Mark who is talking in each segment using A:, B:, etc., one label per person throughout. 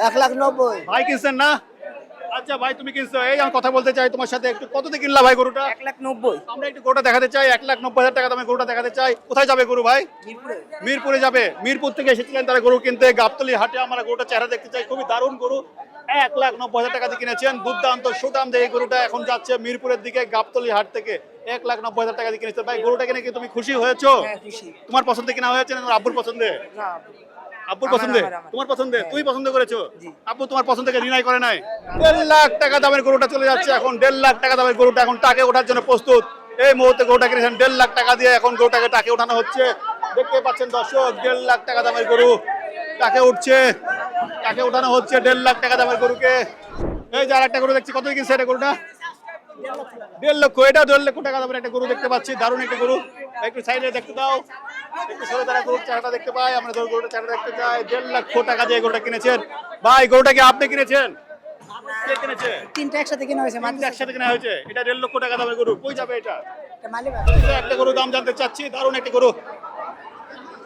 A: 1,90,000।
B: ভাই কিনছেন না? আচ্ছা ভাই তুমি কিনছো, এই আমি কথা বলতে চাই তোমার সাথে একটু। কততে কিনলা ভাই গরুটা?
A: 1,90,000।
B: আমরা একটু গরুটা দেখাতে চাই, 1,90,000 টাকা দামে গরুটা দেখাতে চাই। কোথায় যাবে গরু ভাই?
A: মিরপুরে।
B: মিরপুরে যাবে। মিরপুর থেকে এসেছিলেন তারা গরু কিনতে গাবতলী হাটে। আমরা গরুটা চেহারা দেখতে চাই, খুবই দারুণ গরু। 1,90,000 টাকা দিয়ে কিনেছেন, দুর্দান্ত সুদাম দিয়ে এই গরুটা এখন যাচ্ছে মিরপুরের দিকে গাবতলী হাট থেকে। 1,90,000 টাকা দিয়ে কিনেছেন ভাই। গরুটা কিনে কি তুমি খুশি হয়েছো?
A: হ্যাঁ, খুশি।
B: তোমার পছন্দে কিনা হয়েছে না তোমার আব্বুর পছন্দে?
A: না,
B: আব্বুর
A: আমার,
B: পছন্দে?
A: আমার।
B: তোমার পছন্দে?
A: হ্যাঁ।
B: তুমি পছন্দ করেছো?
A: জি।
B: আব্বু তোমার পছন্দ থেকে রিনাই করে নাই? 1.5 লাখ টাকা দামের গরুটা চলে যাচ্ছে এখন। 1.5 লাখ টাকা দামের গরুটা এখন টাকে ওঠার জন্য প্রস্তুত। এই মুহূর্তে গরুটা কিনেছেন 1.5 লাখ টাকা দিয়ে, এখন গরুটাকে টাকে ওঠানো হচ্ছে। দেখতে পাচ্ছেন দর্শক, 1.5 লাখ টাকা দামের গরু টাকে উঠছে, টাকে ওঠানো হচ্ছে 1.5 লাখ টাকা দামের গরুকে। এই যে আরেকটা গরু দেখছি, কত কিনছে এটা গরুটা? 1.5 লক্ষ। এটা 1.5 লক্ষ টাকা দামের একটা গরু দেখতে পাচ্ছি, দারুণ একটা গরু। একটু সাইডে দেখতে দাও, একটু সরে তারা গরুর চেহারাটা দেখতে পাই। আমরা গরুটার চেহারা দেখতে চাই। 1.5 লক্ষ টাকা দিয়ে গরুটা কিনেছেন ভাই। গরুটা কি আপনি কিনেছেন? কে কিনেছে?
A: তিনটা একসাথে কেনা হয়েছে মাত্র।
B: তিনটা একসাথে কেনা হয়েছে। এটা 1.5 লক্ষ টাকা দামের গরু। কই যাবে এটা?
A: এটা মালিক
B: একটা গরু দাম জানতে চাচ্ছি, দারুণ একটা গরু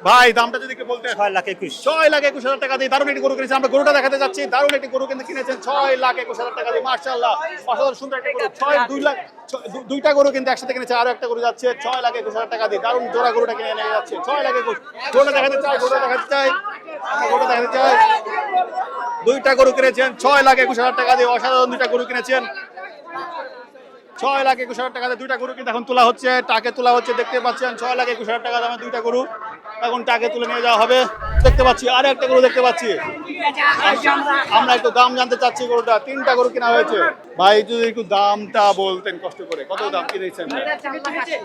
B: ভাই। দামটা যদি একটু বলতে।
C: 6,21,000।
B: 6,21,000 টাকা দিয়ে দারুণ একটি গরু কিনেছেন। আমরা গরুটা দেখাতে যাচ্ছি, দারুণ একটি গরু কিন্তু কিনেছেন 6,21,000 টাকা দিয়ে। মাশাআল্লাহ, অসাধারণ সুন্দর একটা গরু। 2 লাখ দুইটা গরু কিন্তু একসাথে কিনেছে। আরো একটা গরু যাচ্ছে 6,21,000 টাকা দিয়ে। দারুণ জোড়া গরুটা কিনে নিয়ে যাচ্ছে 6,21,000। গরুটা দেখাতে চাই, গরুটা দেখাতে চাই, আমরা গরুটা দেখাতে চাই। দুইটা গরু কিনেছেন 6,21,000 টাকা দিয়ে। অসাধারণ দুইটা গরু কিনেছেন 6,21,000 টাকা দিয়ে। দুইটা গরু কিন্তু এখন তোলা হচ্ছে, টাকে তোলা হচ্ছে। দেখতে পাচ্ছেন 6,21,000 টাকা দামে দুইটা গরু এখন টাকে তুলে নিয়ে যাওয়া হবে। দেখতে পাচ্ছি আর একটা গরু দেখতে পাচ্ছি। আমরা একটু দাম জানতে চাচ্ছি গরুটা। তিনটা গরু কেনা হয়েছে ভাই, যদি একটু দামটা বলতেন কষ্ট করে, কত দাম কিনেছেন?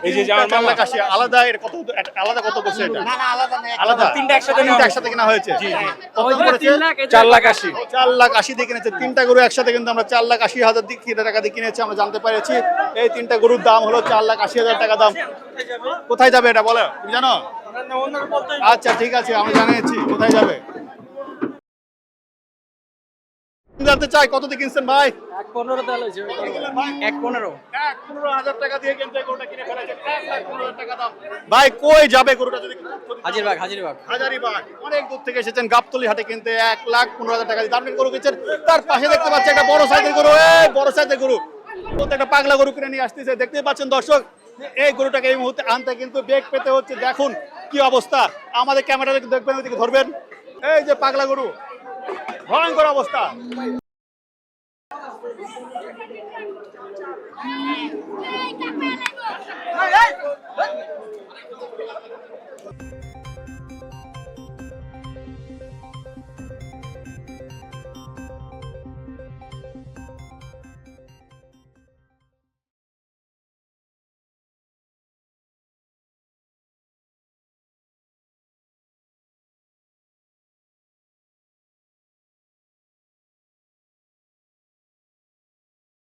C: এই যে আমার
B: 4,80,000। আলাদা এর কত, আলাদা কত বলছে এটা?
A: না না আলাদা না
B: আলাদা
C: তিনটা একসাথে
B: তিনটা
C: নেওয়া
B: একসাথে কেনা হয়েছে।
C: জি, জি।
B: কত দাম পড়েছে?
C: 4,80,000।
B: 4,80,000 দিয়ে কিনেছে। তিনটা গরু একসাথে কিন্তু আমরা 4,80,000 টাকা দিয়ে কিনেছি, আমরা জানতে পেরেছি। এই তিনটা গরুর দাম হলো 4,80,000 টাকা দাম। কোথায় যাবে এটা বলো, তুমি জানো? আচ্ছা ঠিক আছে, আমি জানিয়েছি কোথায় যাবে। জানতে চাই কত দিয়ে কিনছেন ভাই?
C: 1,15,000
B: টাকা দিয়ে কিনতে গরুটা কিনে ফেলেছেন। 1,15,000 টাকা দাম। ভাই কই যাবে গরুটা যদি?
C: হাজিরবাগ।
B: হাজারিবাগ। অনেক দূর থেকে এসেছেন গাবতলী হাটে কিনতে। 1,15,000 টাকা দিয়ে দাম গরু কিনছেন। তার পাশে দেখতে পাচ্ছি একটা বড় সাইজের গরু। এই বড় সাইজের গরু, একটা পাগলা গরু কিনে নিয়ে আসতেছে। দেখতে পাচ্ছেন দর্শক, এই গরুটাকে এই মুহূর্তে আনতে কিন্তু বেগ পেতে হচ্ছে। দেখুন কি অবস্থা। আমাদের ক্যামেরা দেখবেন, ওইদিকে ধরবেন। এই যে পাগলা গরু, ভয়ঙ্কর অবস্থা।